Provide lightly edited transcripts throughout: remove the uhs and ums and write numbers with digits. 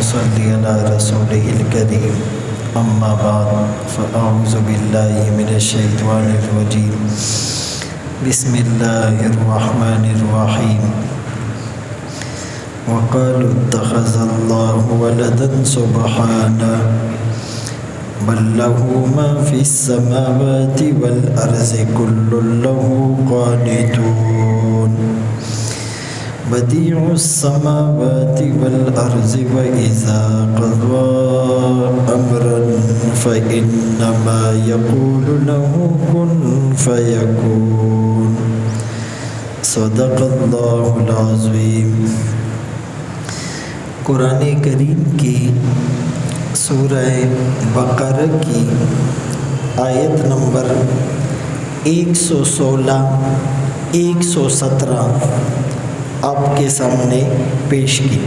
صل على رسوله الكريم أما بعد فأعوذ بالله من الشيطان الرجيم بسم الله الرحمن الرحيم وقالوا اتخذ الله ولدا سبحانه بل له ما في السماوات والأرض كل له قانتون بديع السماوات والأرض وإذا قضى أمرا فإنما يقول له كن فيكون صدق اللہ العظیم۔ قرآن کریم کی سورہ بقرہ کی آیت نمبر 116 117 آپ کے سامنے پیش کی۔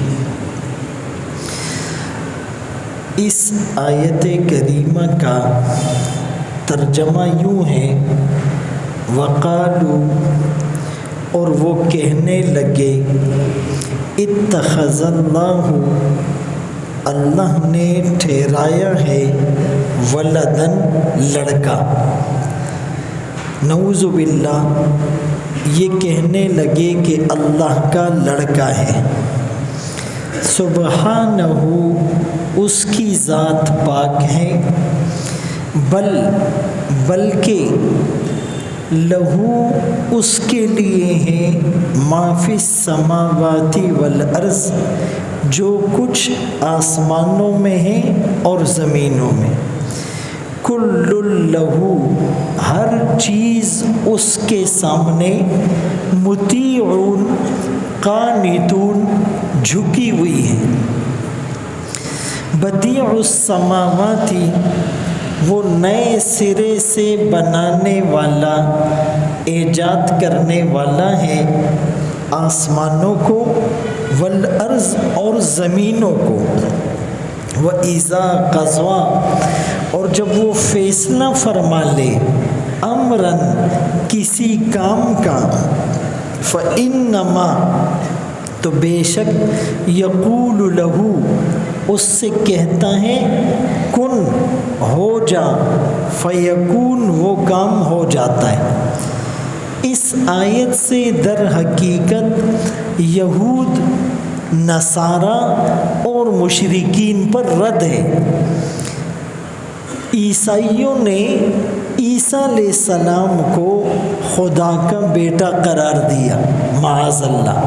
اس آیت کریمہ کا ترجمہ یوں ہے، وقالو، اور وہ کہنے لگے، اتخذ اللہ، اللہ نے ٹھہرایا ہے، ولدن، لڑکا۔ نعوذ باللہ، یہ کہنے لگے کہ اللہ کا لڑکا ہے۔ سبحانہ، اس کی ذات پاک ہے، بلکہ لہو، اس کے لیے ہے، ما فی السماوات والارض، جو کچھ آسمانوں میں ہے اور زمینوں میں، کل لہو، ہر چیز اس کے سامنے، مطیعون، قانتون، جھکی ہوئی ہے۔ بدیع السماوات، وہ نئے سرے سے بنانے والا، ایجاد کرنے والا ہے آسمانوں کو، والارض، اور زمینوں کو، وَإِذَا قَضَى، اور جب وہ فیصلہ فرما لے، امراً، کسی کام کا، فَإِنَّمَا، تو بے شک، یقول لہو، اس سے کہتا ہے، کن، ہو جا، فیکون، وہ کام ہو جاتا ہے۔ اس آیت سے در حقیقت یہود، نصارہ اور مشرکین پر رد ہے۔ عیسائیوں نے عیسیٰ علیہ السلام کو خدا کا بیٹا قرار دیا، معاذ اللہ۔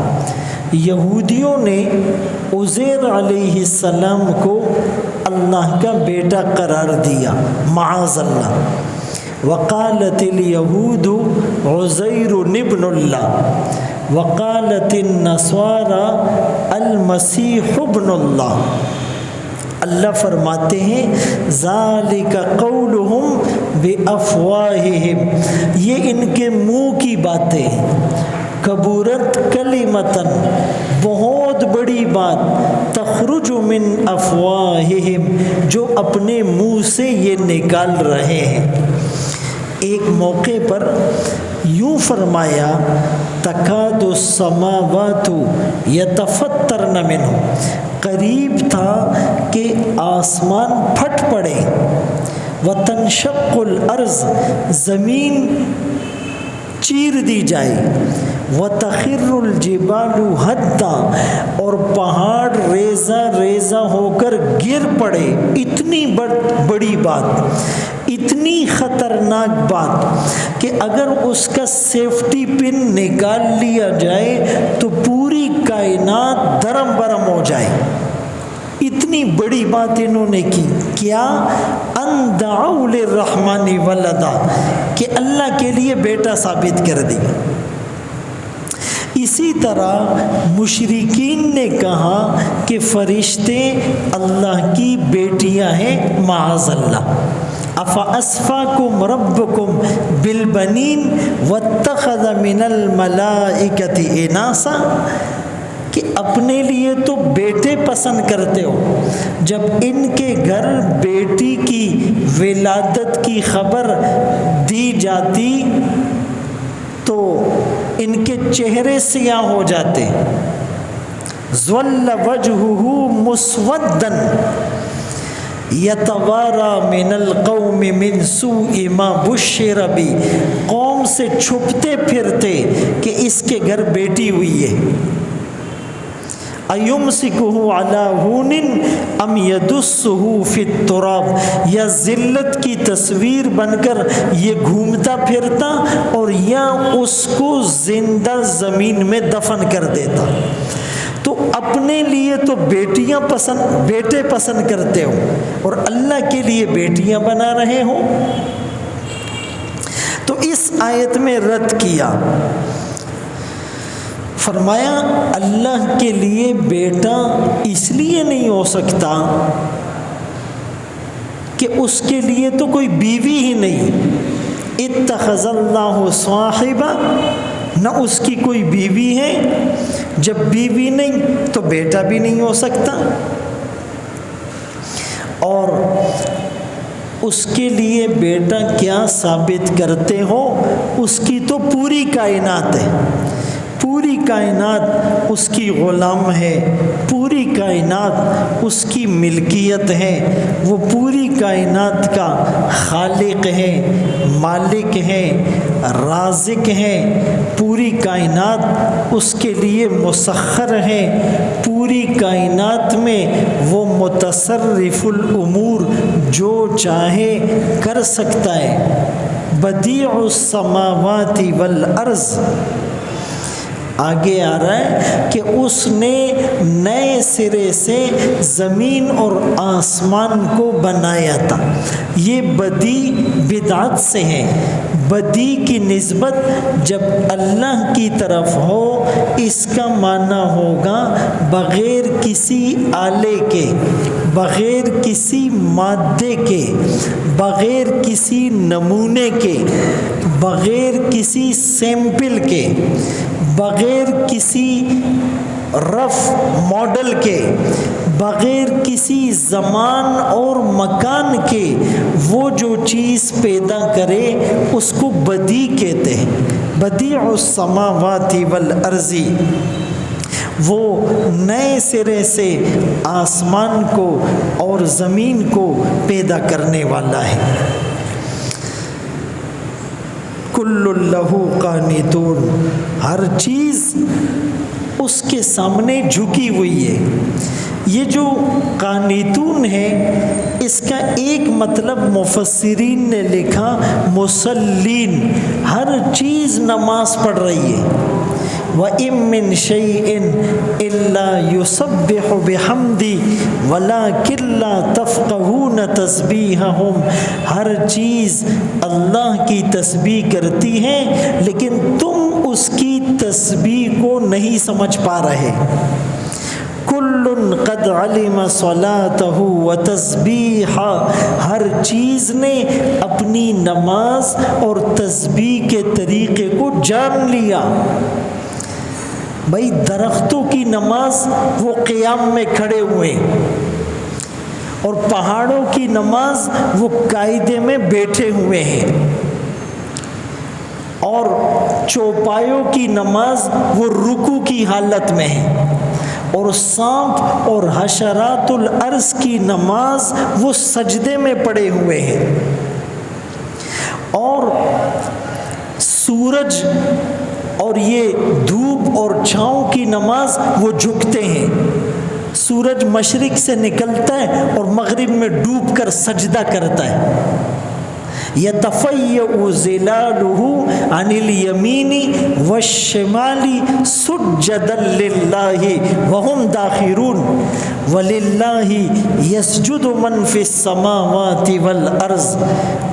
یہودیوں نے عزیر علیہ السلام کو اللہ کا بیٹا قرار دیا، معاذ اللہ۔ وقالت الیہود عزیر ابن اللہ وقالت النصارى المسیح ابن اللہ۔ اللہ فرماتے ہیں، ذالک قولہم بافواہہم، یہ ان کے منہ کی باتیں ہیں، کبورت کلمتن، بہت بڑی بات، تخرج من افواہہم، جو اپنے منہ سے یہ نکال رہے ہیں۔ ایک موقع پر یوں فرمایا، تکاد السماوات یتفطرن منہ، قریب تھا کہ آسمان پھٹ پڑے، وتنشق الارض، زمین چیر دی جائے، وتخر الجبال ہدا، اور پہاڑ ریزہ ریزہ ہو کر گر پڑے۔ اتنی بڑی بات، اتنی خطرناک بات کہ اگر اس کا سیفٹی پن نکال لیا جائے تو پوری کائنات درم برم ہو جائے۔ اتنی بڑی بات انہوں نے کی، کیا؟ ان دعوا للرحمن ولدا، کہ اللہ کے لیے بیٹا ثابت کر دیا۔ اسی طرح مشرکین نے کہا کہ فرشتے اللہ کی بیٹیاں ہیں، معاذ اللہ۔ افاسفاکم ربکم بالبنین واتخذ من الملائکۃ اناسا، کہ اپنے لیے تو بیٹے پسند کرتے ہو، جب ان کے گھر بیٹی کی ولادت کی خبر دی جاتی تو ان کے چہرے سیاہ ہو جاتے۔ ظل وجہہ مسودًا یتوارا من القوم من سوء ما بشر بہ، قوم سے چھپتے پھرتے کہ اس کے گھر بیٹی ہوئی ہے. ایمسکہ علی ہون ام یدسہ فی التراب، یا ذلت کی تصویر بن کر یہ گھومتا پھرتا اور یا اس کو زندہ زمین میں دفن کر دیتا. تو اپنے لیے تو بیٹے پسند کرتے ہو اور اللہ کے لیے بیٹیاں بنا رہے ہو. تو اس آیت میں رد کیا، فرمایا اللہ کے لیے بیٹا اس لیے نہیں ہو سکتا کہ اس کے لیے تو کوئی بیوی ہی نہیں. اتخذ اللہ صاحبہ، نہ اس کی کوئی بیوی ہے، جب بیوی نہیں تو بیٹا بھی نہیں ہو سکتا. اور اس کے لیے بیٹا کیا ثابت کرتے ہو؟ اس کی تو پوری کائنات ہے، پوری کائنات اس کی غلام ہے، پوری کائنات اس کی ملکیت ہے، وہ پوری کائنات کا خالق ہے، مالک ہے، رازق ہے، پوری کائنات اس کے لیے مسخر ہے، پوری کائنات میں وہ متصرف الامور جو چاہے کر سکتا ہے. بدیع السماوات والارض، آگے آ رہا ہے کہ اس نے نئے سرے سے زمین اور آسمان کو بنایا تھا. یہ بدی بدعت سے ہے. بدی کی نسبت جب اللہ کی طرف ہو اس کا معنی ہوگا بغیر کسی آلے کے، بغیر کسی مادے کے، بغیر کسی نمونے کے، بغیر کسی سیمپل کے، بغیر کسی رف ماڈل کے، بغیر کسی زمان اور مکان کے وہ جو چیز پیدا کرے اس کو بدیع کہتے ہیں. بدیع السماوات والارض، وہ نئے سرے سے آسمان کو اور زمین کو پیدا کرنے والا ہے. کل لہ قانتون، ہر چیز اس کے سامنے جھکی ہوئی ہے. یہ جو قانتون ہے اس کا ایک مطلب مفسرین نے لکھا مصلین، ہر چیز نماز پڑھ رہی ہے. وَإِن مِّن شَيْءٍ إِلَّا يُسَبِّحُ بِحَمْدِهِ وَلَٰكِن لَّا تَفْقَهُونَ تَسْبِيحَهُمْ، ہر چیز اللہ کی تسبیح کرتی ہے لیکن تم اس کی تسبیح کو نہیں سمجھ پا رہے. کل قد علم صلاتہ و تسبیحہ، ہر چیز نے اپنی نماز اور تسبیح کے طریقے کو جان لیا. بھائی درختوں کی نماز وہ قیام میں کھڑے ہوئے، اور پہاڑوں کی نماز وہ قاعدے میں بیٹھے ہوئے ہیں، اور چوپایوں کی نماز وہ رکوع کی حالت میں ہے، اور سانپ اور حشرات الارض کی نماز وہ سجدے میں پڑے ہوئے ہیں، اور سورج اور یہ دھوپ اور چھاؤں کی نماز وہ جھکتے ہیں. سورج مشرق سے نکلتا ہے اور مغرب میں ڈوب کر سجدہ کرتا ہے. یتفیأ ظلالہ عن الیمین والشمال سجدا للہ وہم داخرون وللہ یسجد من فی السماوات والارض،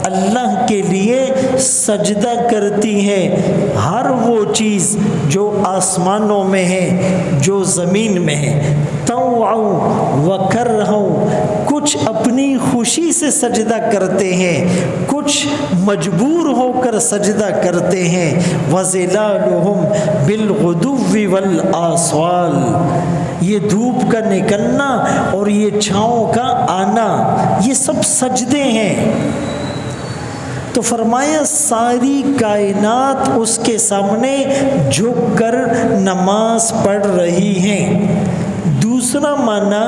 اللہ کے لیے سجدہ کرتی ہے ہر وہ چیز جو آسمانوں میں ہے جو زمین میں ہے. طوعا وکرہا، کچھ اپنی خوشی سے سجدہ کرتے ہیں، کچھ مجبور ہو کر سجدہ کرتے ہیں. وظلالہم بالغدو والآصال، یہ دھوپ کا نکلنا اور یہ چھاؤں کا آنا یہ سب سجدے ہیں. تو فرمایا ساری کائنات اس کے سامنے جھک کر نماز پڑھ رہی ہیں. دوسرا معنی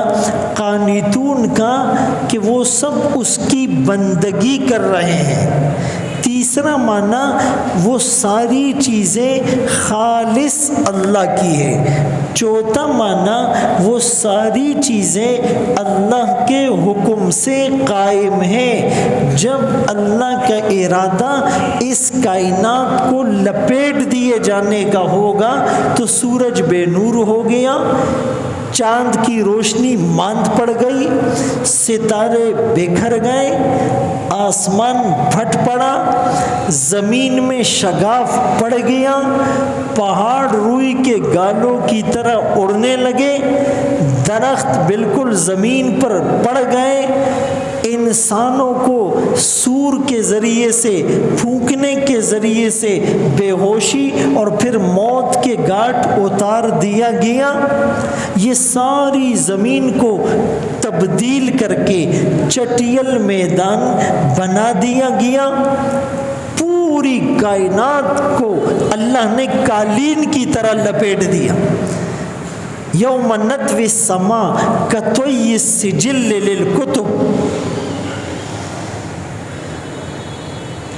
قانتون کا کہ وہ سب اس کی بندگی کر رہے ہیں، تیسرا معنی وہ ساری چیزیں خالص اللہ کی ہے، چوتھا معنی وہ ساری چیزیں اللہ کے حکم سے قائم ہیں۔ جب اللہ کا ارادہ اس کائنات کو لپیٹ دیے جانے کا ہوگا تو سورج بے نور ہو گیا، چاند کی روشنی ماند پڑ گئی، ستارے بکھر گئے، آسمان پھٹ پڑا، زمین میں شگاف پڑ گیا، پہاڑ روئی کے گالوں کی طرح اڑنے لگے، درخت بالکل زمین پر پڑ گئے، انسانوں کو سور کے ذریعے سے پھونکنے کے ذریعے سے بے ہوشی اور پھر موت کے گھاٹ اتار دیا گیا۔ یہ ساری زمین کو تبدیل کر کے چٹیل میدان بنا دیا گیا، پوری کائنات کو اللہ نے قالین کی طرح لپیٹ دیا۔ یوم نطوی السماء کطوی السجل للکتب۔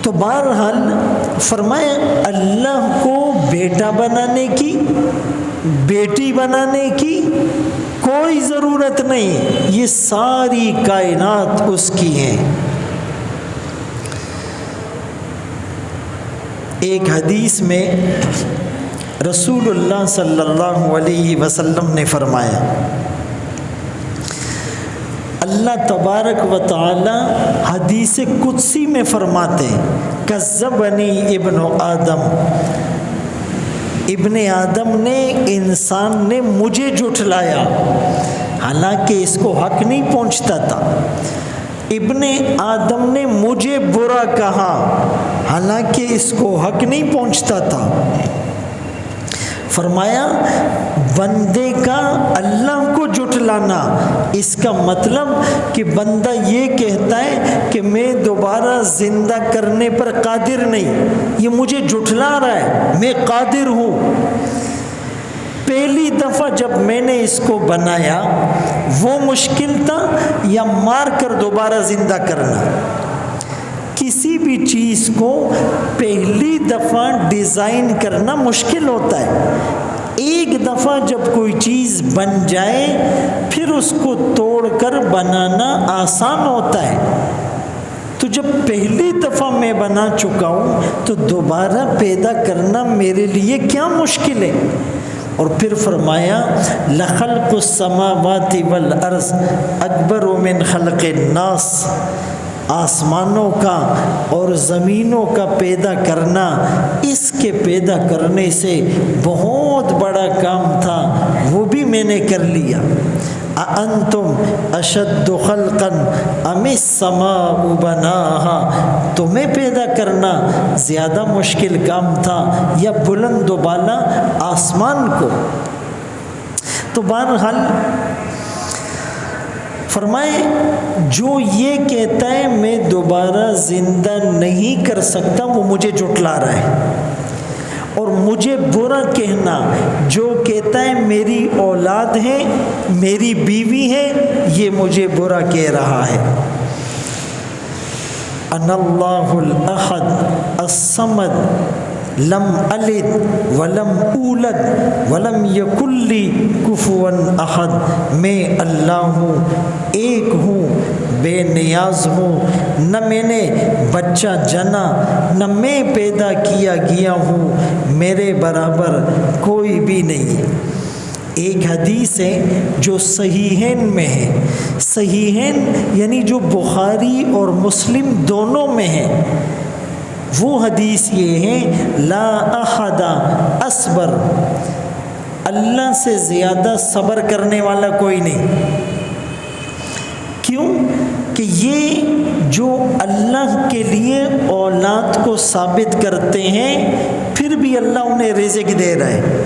تو بہرحال فرمایا اللہ کو بیٹا بنانے کی، بیٹی بنانے کی کوئی ضرورت نہیں، یہ ساری کائنات اس کی ہے۔ ایک حدیث میں رسول اللہ صلی اللہ علیہ وسلم نے فرمایا، اللہ تبارک و تعالی حدیث قدسی میں فرماتے ہیں، کذبنی ابن آدم، ابن آدم نے، انسان نے مجھے جھٹلایا، حالانکہ اس کو حق نہیں پہنچتا تھا۔ ابن آدم نے مجھے برا کہا، حالانکہ اس کو حق نہیں پہنچتا تھا۔ فرمایا بندے کا اللہ کو جھٹلانا، اس کا مطلب کہ بندہ یہ کہتا ہے کہ میں دوبارہ زندہ کرنے پر قادر نہیں، یہ مجھے جھٹلا رہا ہے، میں قادر ہوں۔ پہلی دفعہ جب میں نے اس کو بنایا وہ مشکل تھا یا مار کر دوبارہ زندہ کرنا؟ کسی بھی چیز کو پہلی دفعہ ڈیزائن کرنا مشکل ہوتا ہے، ایک دفعہ جب کوئی چیز بن جائے پھر اس کو توڑ کر بنانا آسان ہوتا ہے۔ تو جب پہلی دفعہ میں بنا چکا ہوں تو دوبارہ پیدا کرنا میرے لیے کیا مشکل ہے؟ اور پھر فرمایا لخلق السماوات والارض اکبر من خلق الناس، آسمانوں کا اور زمینوں کا پیدا کرنا اس کے پیدا کرنے سے بہت بڑا کام تھا، وہ بھی میں نے کر لیا۔ اَأَنْتُمْ أَشَدُّ خَلْقًا أَمِ السَّمَاءُ بَنَاهَا، تمہیں پیدا کرنا زیادہ مشکل کام تھا یا بلند و بالا آسمان کو؟ تو بہرحال فرمائے جو یہ کہتا ہے میں دوبارہ زندہ نہیں کر سکتا وہ مجھے جھٹلا رہا ہے، اور مجھے برا کہنا جو کہتا ہے میری اولاد ہے، میری بیوی ہے، یہ مجھے برا کہہ رہا ہے۔ انا اللہ الاحد الصمد لم الد ولم اولد ولم یکن لی کفوا احد، میں اللہ ہوں، ایک ہوں، بے نیاز ہوں، نہ میں نے بچہ جنا نہ میں پیدا کیا گیا ہوں، میرے برابر کوئی بھی نہیں۔ ایک حدیث ہے جو صحیحین میں ہے، صحیحین یعنی جو بخاری اور مسلم دونوں میں ہے، وہ حدیث یہ ہے لا احد اصبر، اللہ سے زیادہ صبر کرنے والا کوئی نہیں۔ کیوں کہ یہ جو اللہ کے لیے اولاد کو ثابت کرتے ہیں پھر بھی اللہ انہیں رزق دے رہا ہے،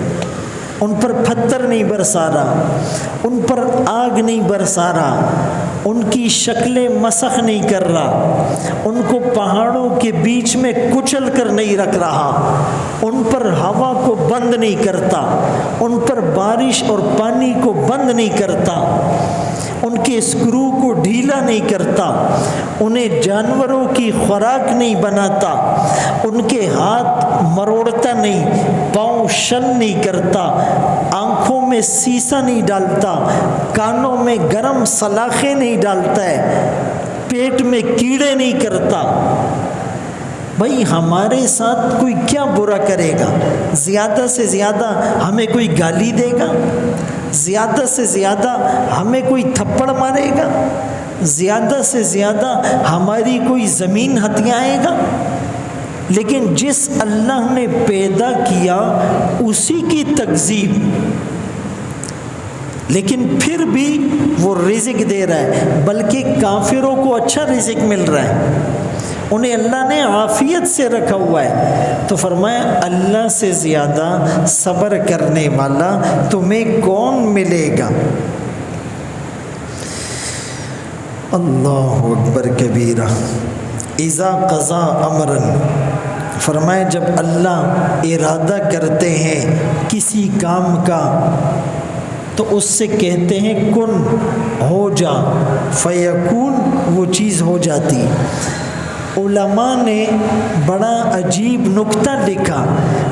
ان پر پتھر نہیں برسا رہا، ان پر آگ نہیں برسا رہا، ان کی شکلیں مسخ نہیں کر رہا، ان کو پہاڑوں کے بیچ میں کچل کر نہیں رکھ رہا، ان پر ہوا کو بند نہیں کرتا، ان پر بارش اور پانی کو بند نہیں کرتا، ان کے اسکرو کو ڈھیلا نہیں کرتا، انہیں جانوروں کی خوراک نہیں بناتا، ان کے ہاتھ مروڑتا نہیں، پاؤں شل نہیں کرتا، آنکھوں میں سیسا نہیں ڈالتا، کانوں میں گرم سلاخیں نہیں ڈالتا ہے، پیٹ میں کیڑے نہیں کرتا۔ بھائی ہمارے ساتھ کوئی کیا برا کرے گا؟ زیادہ سے زیادہ ہمیں کوئی گالی دے گا، زیادہ سے زیادہ ہمیں کوئی تھپڑ مارے گا، زیادہ سے زیادہ ہماری کوئی زمین ہتھیائے گا۔ لیکن جس اللہ نے پیدا کیا اسی کی تکذیب، لیکن پھر بھی وہ رزق دے رہا ہے، بلکہ کافروں کو اچھا رزق مل رہا ہے، انہیں اللہ نے عافیت سے رکھا ہوا ہے۔ تو فرمایا اللہ سے زیادہ صبر کرنے والا تمہیں کون ملے گا؟ اللہ اکبر کبیرہ۔ اذا قضا امرا، فرمایا جب اللہ ارادہ کرتے ہیں کسی کام کا تو اس سے کہتے ہیں کن، ہو جا، فیکون، وہ چیز ہو جاتی۔ علماء نے بڑا عجیب نکتہ لکھا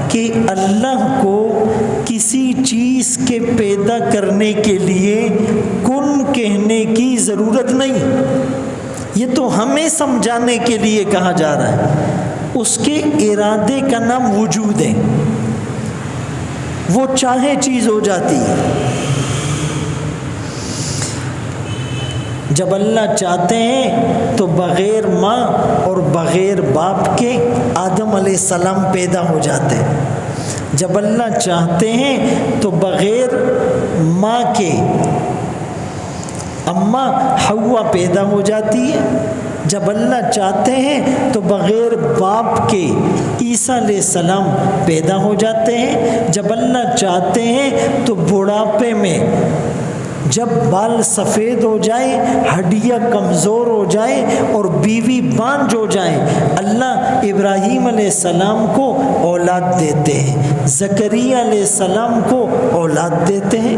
کہ اللہ کو کسی چیز کے پیدا کرنے کے لیے کن کہنے کی ضرورت نہیں، یہ تو ہمیں سمجھانے کے لیے کہا جا رہا ہے۔ اس کے ارادے کا نام وجود ہے، وہ چاہے چیز ہو جاتی ہے۔ جب اللہ چاہتے ہیں تو بغیر ماں اور بغیر باپ کے آدم علیہ السلام پیدا ہو جاتے ہیں، جب اللہ چاہتے ہیں تو بغیر ماں کے اماں حوا پیدا ہو جاتی ہے، جب اللہ چاہتے ہیں تو بغیر باپ کے عیسیٰ علیہ السلام پیدا ہو جاتے ہیں، جب اللہ چاہتے ہیں تو بڑھاپے میں جب بال سفید ہو جائے، ہڈیاں کمزور ہو جائے اور بیوی بانجھ ہو جائے، اللہ ابراہیم علیہ السلام کو اولاد دیتے ہیں، زکریا علیہ السلام کو اولاد دیتے ہیں۔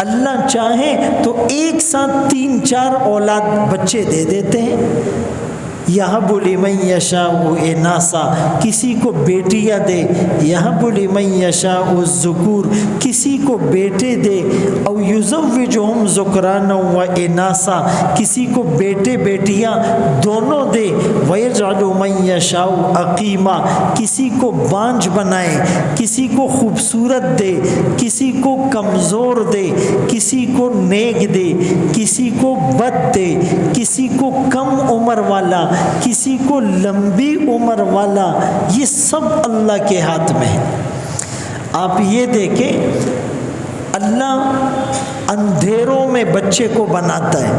اللہ چاہے تو ایک ساتھ 3-4 اولاد بچے دے دیتے ہیں۔ یہب لمن یشاء اناثا، کسی کو بیٹیاں دے، یہب لمن یشاء الذکور، کسی کو بیٹے دے، او یزوجہم ذکرانا و اناثا، کسی کو بیٹے بیٹیاں دونوں دے، ویجعل من یشاء عقیما، کسی کو بانجھ بنائے، کسی کو خوبصورت دے، کسی کو کمزور دے، کسی کو نیک دے، کسی کو بد دے، کسی کو کم عمر والا، کسی کو لمبی عمر والا، یہ سب اللہ کے ہاتھ میں ہے۔ آپ یہ دیکھیں اللہ اندھیروں میں بچے کو بناتا ہے،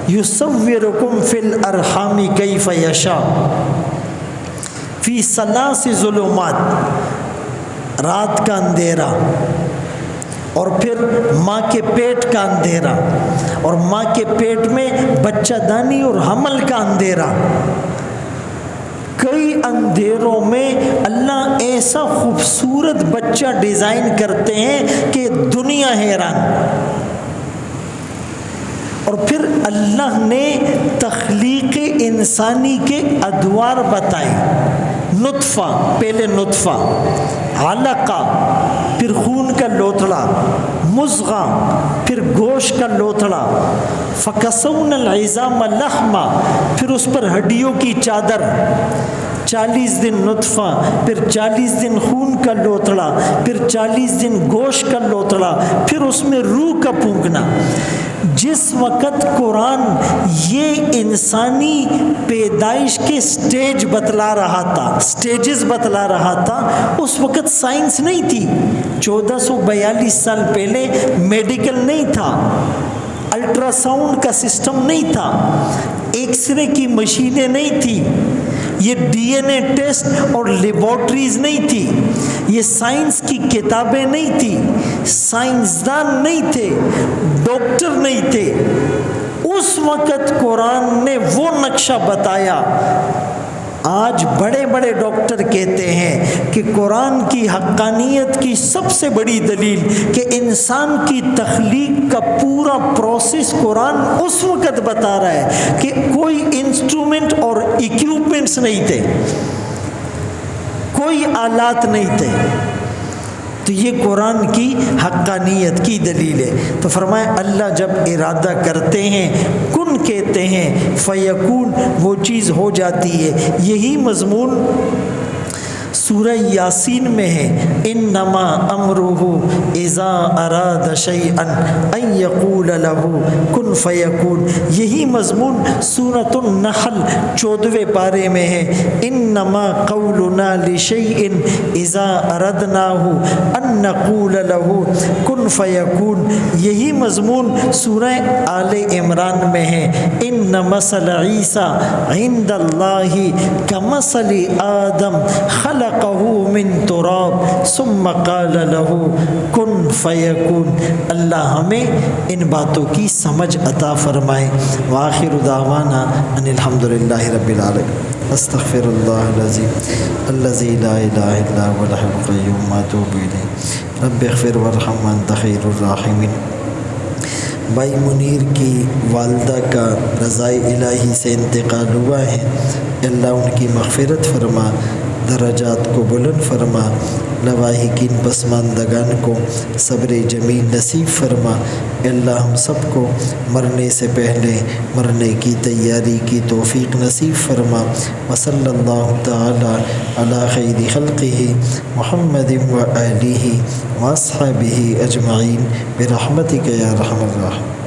یصورکم فی الارحام کیف یشاء فی ثلاث ظلمات، رات کا اندھیرا اور پھر ماں کے پیٹ کا اندھیرا اور ماں کے پیٹ میں بچہ دانی اور حمل کا اندھیرا، کئی اندھیروں میں اللہ ایسا خوبصورت بچہ ڈیزائن کرتے ہیں کہ دنیا حیران۔ اور پھر اللہ نے تخلیق انسانی کے ادوار بتائے، نطفہ، پہلے نطفہ، علقہ، پھر خون کا لوتھڑا، مضغہ، پھر گوشت کا لوتھڑا، فکسونا العظام لحما، پھر اس پر ہڈیوں کی چادر، 40 دن نطفہ، پھر 40 دن خون کا لوتھڑا، پھر 40 دن گوشت کا لوتھڑا، پھر اس میں روح کا پھونکنا۔ جس وقت قرآن یہ انسانی پیدائش کے سٹیج بتلا رہا تھا، سٹیجز بتلا رہا تھا، اس وقت سائنس نہیں تھی۔ 1442 سال پہلے میڈیکل نہیں تھا، الٹرا ساؤنڈ کا سسٹم نہیں تھا، ایکس رے کی مشینیں نہیں تھی، یہ DNA ٹیسٹ اور لیبارٹریز نہیں تھی، یہ سائنس کی کتابیں نہیں تھی، سائنسدان نہیں تھے، ڈاکٹر نہیں تھے۔ اس وقت قرآن نے وہ نقشہ بتایا۔ آج بڑے بڑے ڈاکٹر کہتے ہیں کہ قرآن کی حقانیت کی سب سے بڑی دلیل کہ انسان کی تخلیق کا پورا پروسیس قرآن اس وقت بتا رہا ہے کہ کوئی انسٹرومنٹ اور ایکوپمنٹس نہیں تھے، کوئی آلات نہیں تھے۔ تو یہ قرآن کی حقانیت کی دلیل ہے۔ تو فرمایا اللہ جب ارادہ کرتے ہیں، کن کہتے ہیں، فیکون وہ چیز ہو جاتی ہے۔ یہی مضمون سورہ یاسین میں ہے، انما امرہ اذا اراد شیئا ان یقول لہ کن فیکون۔ یہی مضمون سورۃ النحل 14ویں پارے میں ہے، انما قولنا لشیء اذا اردناہ ان نقول لہ کن فیکون۔ یہی مضمون سورہ آل عمران میں ہے، ان مثل عیسیٰ عند اللہ کمثل آدم خلقہ من تراب ثم قال له کن فیکون۔ اللہ ہمیں ان باتوں کی سمجھ عطا فرمائے۔ وآخر دعوانا ان الحمد للہ رب العالمین۔ استغفر اللہ العظیم الذی لا الہ الا هو الحی القیوم واتوب الیہ۔ رب اغفر وارحم وانت خیر الراحمین۔ بھائی منیر کی والدہ کا رضائے الہی سے انتقال ہوا ہے، اللہ ان کی مغفرت فرما، درجات کو بلند فرما، لواحقین پسماندگان کو صبر جمیل نصیب فرما۔ اللہ ہم سب کو مرنے سے پہلے مرنے کی تیاری کی توفیق نصیب فرما۔ وصلی اللہ تعالی علی خیر خلقہ محمد و آلہ و اصحابہ اجمعین برحمتک یا ارحم الراحمین۔